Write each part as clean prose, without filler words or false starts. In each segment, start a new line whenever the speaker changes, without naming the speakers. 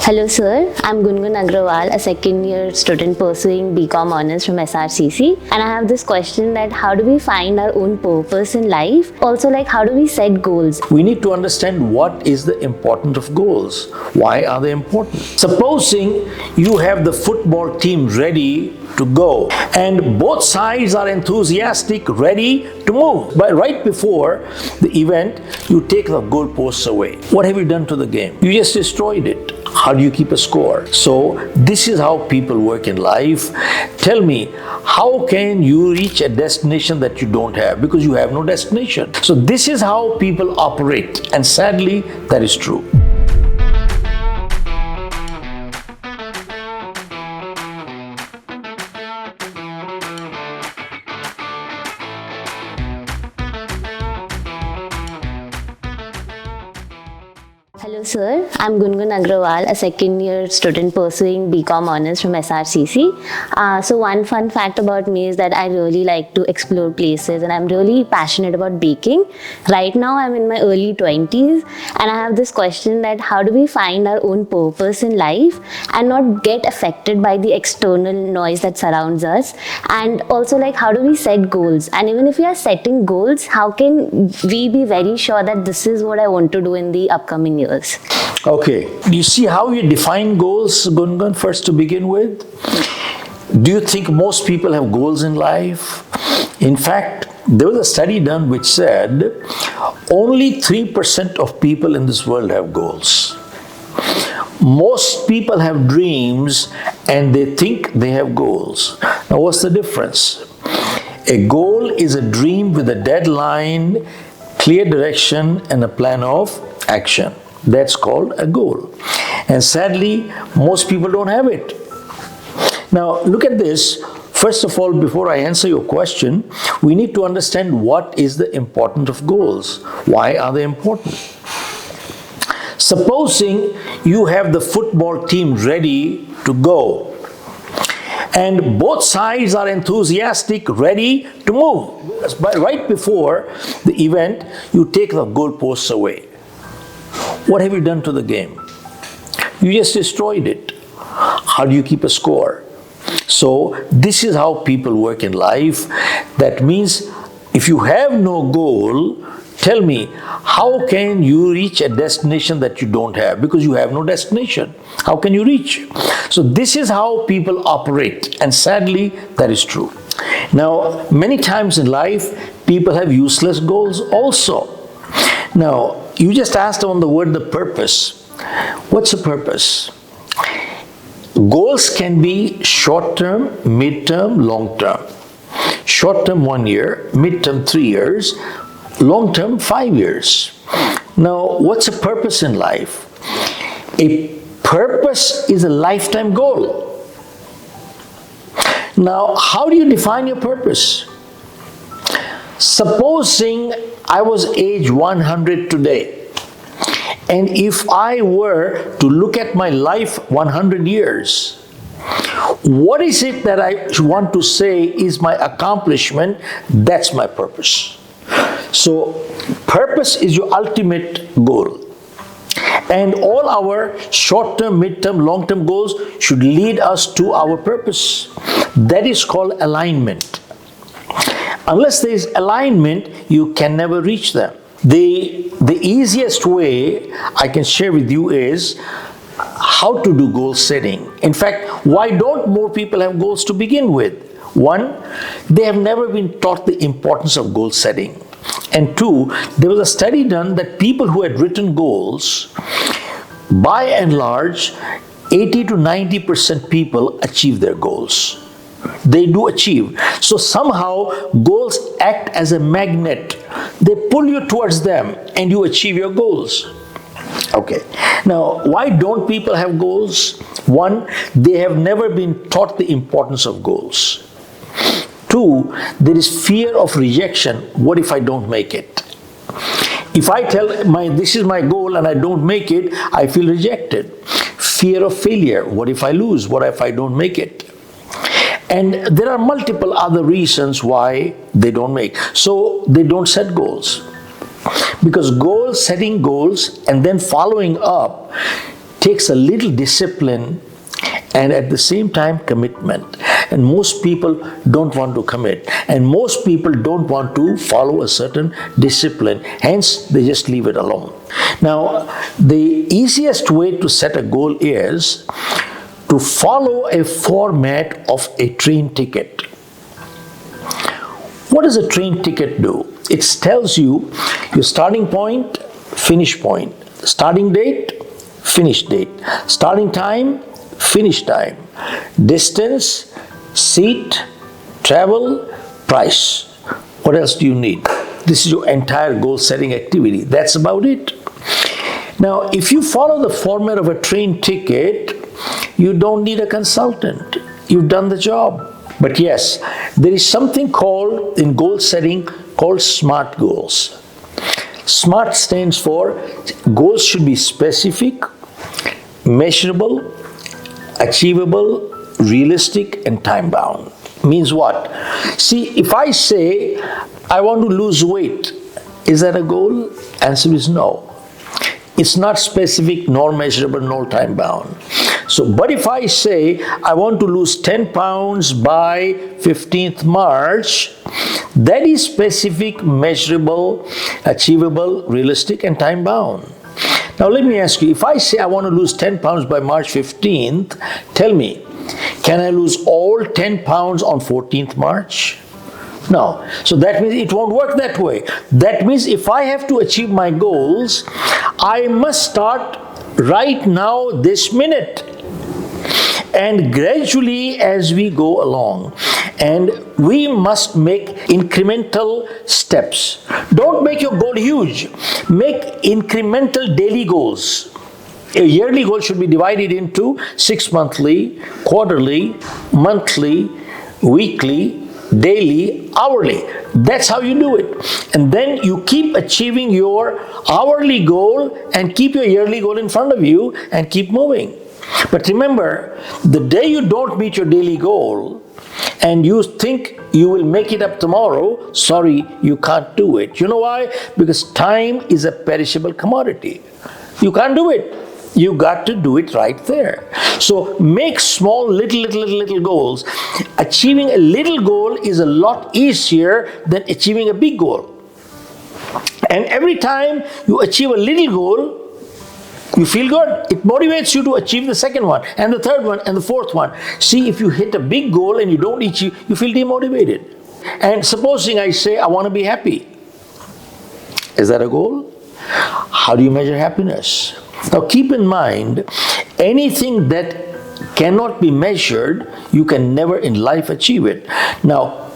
Hello sir, I'm Gungun Agrawal, a second year student pursuing BCom Honours from SRCC, and I have this question that how do we find our own purpose in life? Also, how do we set goals?
We need to understand what is the importance of goals. Why are they important? Supposing you have the football team ready to go and both sides are enthusiastic, ready to move. But right before the event, you take the goalposts away. What have you done to the game? You just destroyed it. How do you keep a score? So this is how people work in life. Tell me, how can you reach a destination that you don't have? Because you have no destination. So this is how people operate, and sadly, that is true.
Hello sir, I'm Gungun Agrawal, a second year student pursuing BCom Honours from SRCC. So one fun fact about me is that I really like to explore places and I'm really passionate about baking. Right now I'm in my early 20s and I have this question that how do we find our own purpose in life and not get affected by the external noise that surrounds us, and also how do we set goals, and even if we are setting goals, how can we be very sure that this is what I want to do in the upcoming years?
Okay, do you see how you define goals, Gungun, first to begin with? Do you think most people have goals in life? In fact, there was a study done which said only 3% of people in this world have goals. Most people have dreams and they think they have goals. Now, what's the difference? A goal is a dream with a deadline, clear direction, and a plan of action. That's called a goal. And sadly, most people don't have it. Now, look at this. First of all, before I answer your question, we need to understand what is the importance of goals. Why are they important? Supposing you have the football team ready to go and both sides are enthusiastic, ready to move. But right before the event, you take the goalposts away. What have you done to the game? You just destroyed it. How do you keep a score? So this is how people work in life. That means if you have no goal, tell me, how can you reach a destination that you don't have? Because you have no destination. How can you reach? So this is how people operate, and sadly, that is true. Now, many times in life, people have useless goals also. Now, you just asked on the word the purpose. What's the purpose? Goals can be short-term, mid-term, long-term. Short-term 1 year, mid-term 3 years, long-term 5 years. Now, what's a purpose in life? A purpose is a lifetime goal. Now, how do you define your purpose? Supposing I was age 100 today, and if I were to look at my life 100 years, what is it that I want to say is my accomplishment? That's my purpose. So, purpose is your ultimate goal. And all our short-term, mid-term, long-term goals should lead us to our purpose. That is called alignment. Unless there is alignment, you can never reach them. The easiest way I can share with you is how to do goal setting. In fact, why don't more people have goals to begin with? One, they have never been taught the importance of goal setting. And two, there was a study done that people who had written goals, by and large, 80 to 90% people achieve their goals. They do achieve. So somehow goals act as a magnet. They pull you towards them and you achieve your goals. Okay. Now, why don't people have goals? One, they have never been taught the importance of goals. Two, there is fear of rejection. What if I don't make it? If I tell this is my goal and I don't make it, I feel rejected. Fear of failure. What if I lose? What if I don't make it? And there are multiple other reasons why they don't make. So they don't set goals. Because setting goals and then following up takes a little discipline and at the same time commitment. And most people don't want to commit. And most people don't want to follow a certain discipline. Hence, they just leave it alone. Now, the easiest way to set a goal is to follow a format of a train ticket. What does a train ticket do? It tells you your starting point, finish point, starting date, finish date, starting time, finish time, distance, seat, travel, price. What else do you need? This is your entire goal setting activity. That's about it. Now, if you follow the format of a train ticket, you don't need a consultant. You've done the job. But yes, there is something called, in goal setting, called SMART goals. SMART stands for goals should be specific, measurable, achievable, realistic, and time-bound. Means what? See, if I say, I want to lose weight, is that a goal? Answer is no. It's not specific, nor measurable, nor time-bound. So, but if I say, I want to lose 10 pounds by 15th March, that is specific, measurable, achievable, realistic, and time-bound. Now, let me ask you, if I say I want to lose 10 pounds by March 15th, tell me, can I lose all 10 pounds on 14th March? No. So that means it won't work that way. That means if I have to achieve my goals, I must start right now, this minute. And gradually as we go along. And we must make incremental steps. Don't make your goal huge. Make incremental daily goals. A yearly goal should be divided into 6 monthly, quarterly, monthly, weekly, daily, hourly. That's how you do it. And then you keep achieving your hourly goal and keep your yearly goal in front of you and keep moving. But remember, the day you don't meet your daily goal and you think you will make it up tomorrow, sorry, you can't do it. You know why? Because time is a perishable commodity. You can't do it. You got to do it right there. So make small, little goals. Achieving a little goal is a lot easier than achieving a big goal. And every time you achieve a little goal, you feel good. It motivates you to achieve the second one, and the third one, and the fourth one. See, if you hit a big goal and you don't achieve, you feel demotivated. And supposing I say, I want to be happy. Is that a goal? How do you measure happiness? Now keep in mind, anything that cannot be measured, you can never in life achieve it. Now,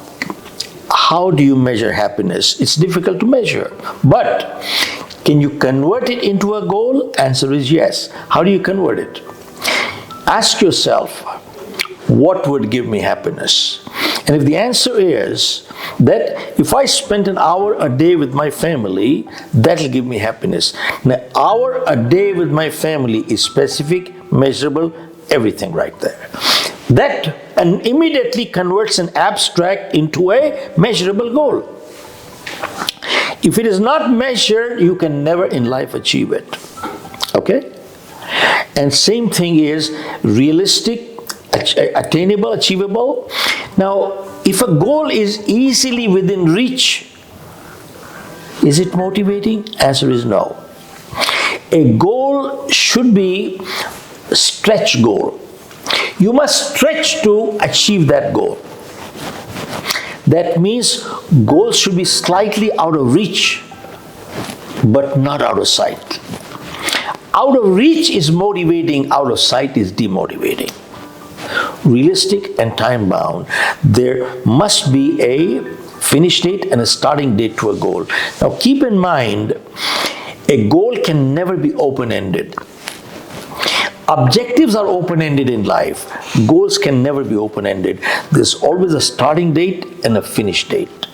how do you measure happiness? It's difficult to measure. But can you convert it into a goal? Answer is yes. How do you convert it? Ask yourself, what would give me happiness? And if the answer is that if I spend an hour a day with my family, that'll give me happiness. An hour a day with my family is specific, measurable, everything right there. That immediately converts an abstract into a measurable goal. If it is not measured, you can never in life achieve it. Okay? And same thing is realistic, attainable, achievable. Now, if a goal is easily within reach, is it motivating? Answer is no. A goal should be a stretch goal. You must stretch to achieve that goal. That means goals should be slightly out of reach, but not out of sight. Out of reach is motivating, out of sight is demotivating. Realistic and time-bound. There must be a finish date and a starting date to a goal. Now keep in mind, a goal can never be open-ended. Objectives are open-ended in life. Goals can never be open-ended. There's always a starting date and a finish date.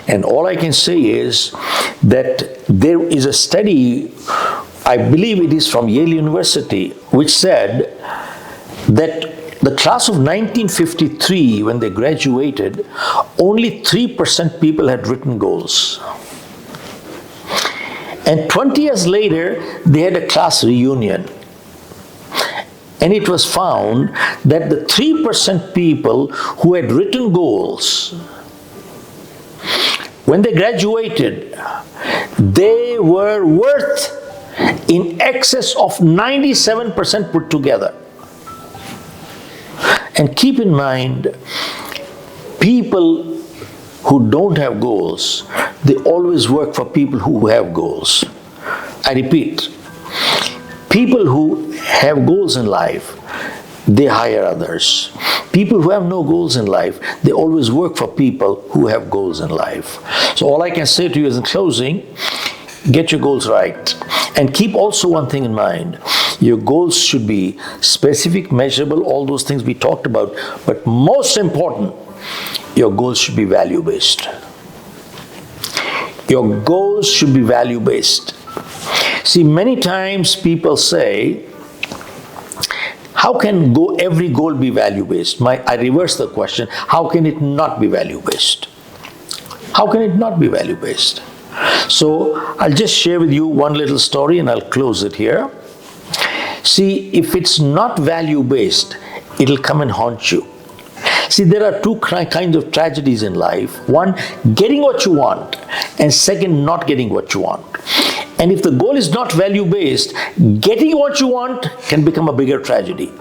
And all I can say is that there is a study, I believe it is from Yale University, which said that the class of 1953, when they graduated, only 3% people had written goals. And 20 years later, they had a class reunion. And it was found that the 3% people who had written goals, when they graduated, they were worth in excess of 97% put together. And keep in mind, people who don't have goals, they always work for people who have goals. I repeat, people who have goals in life, they hire others. People who have no goals in life, they always work for people who have goals in life. So all I can say to you is in closing, get your goals right. And keep also one thing in mind. Your goals should be specific, measurable, all those things we talked about. But most important, your goals should be value-based. Your goals should be value-based. See, many times people say, how can every goal be value-based? I reverse the question. How can it not be value-based? How can it not be value-based? So I'll just share with you one little story and I'll close it here. See, if it's not value-based, it'll come and haunt you. See, there are two kinds of tragedies in life. One, getting what you want, and second, not getting what you want. And if the goal is not value-based, getting what you want can become a bigger tragedy.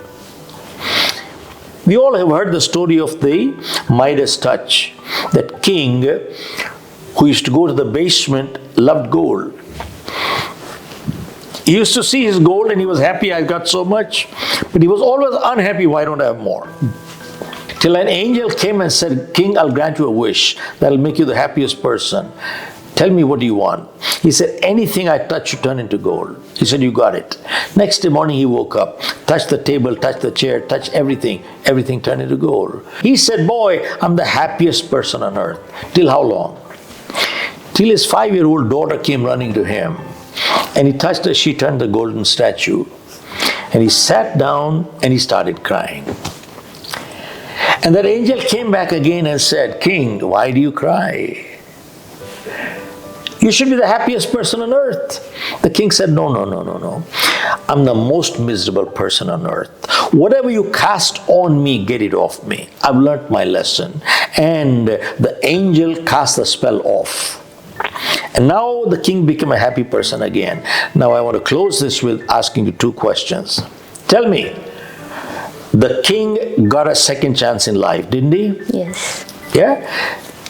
We all have heard the story of the Midas touch. That king who used to go to the basement loved gold. He used to see his gold and he was happy, I got so much. But he was always unhappy, why don't I have more? Till an angel came and said, King, I'll grant you a wish that'll make you the happiest person. Tell me, what do you want? He said, anything I touch you turn into gold. He said, you got it. Next morning he woke up, touched the table, touched the chair, touched everything. Everything turned into gold. He said, boy, I'm the happiest person on earth. Till how long? Till his 5-year-old daughter came running to him. And he touched her, she turned the golden statue. And he sat down and he started crying. And that angel came back again and said, King, why do you cry? You should be the happiest person on earth. The king said, no. I'm the most miserable person on earth. Whatever you cast on me, get it off me. I've learnt my lesson. And the angel cast the spell off. And now the king became a happy person again. Now I want to close this with asking you 2 questions. Tell me, the king got a second chance in life, didn't he?
Yes.
Yeah?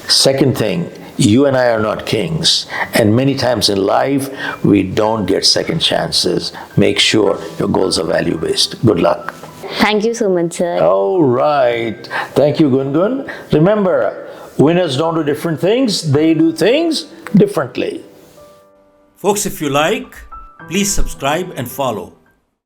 Second thing, you and I are not kings. And many times in life, we don't get second chances. Make sure your goals are value-based. Good luck.
Thank you so much, sir.
All right. Thank you, Gungun. Remember, winners don't do different things. They do things differently.
Folks, if you like, please subscribe and follow.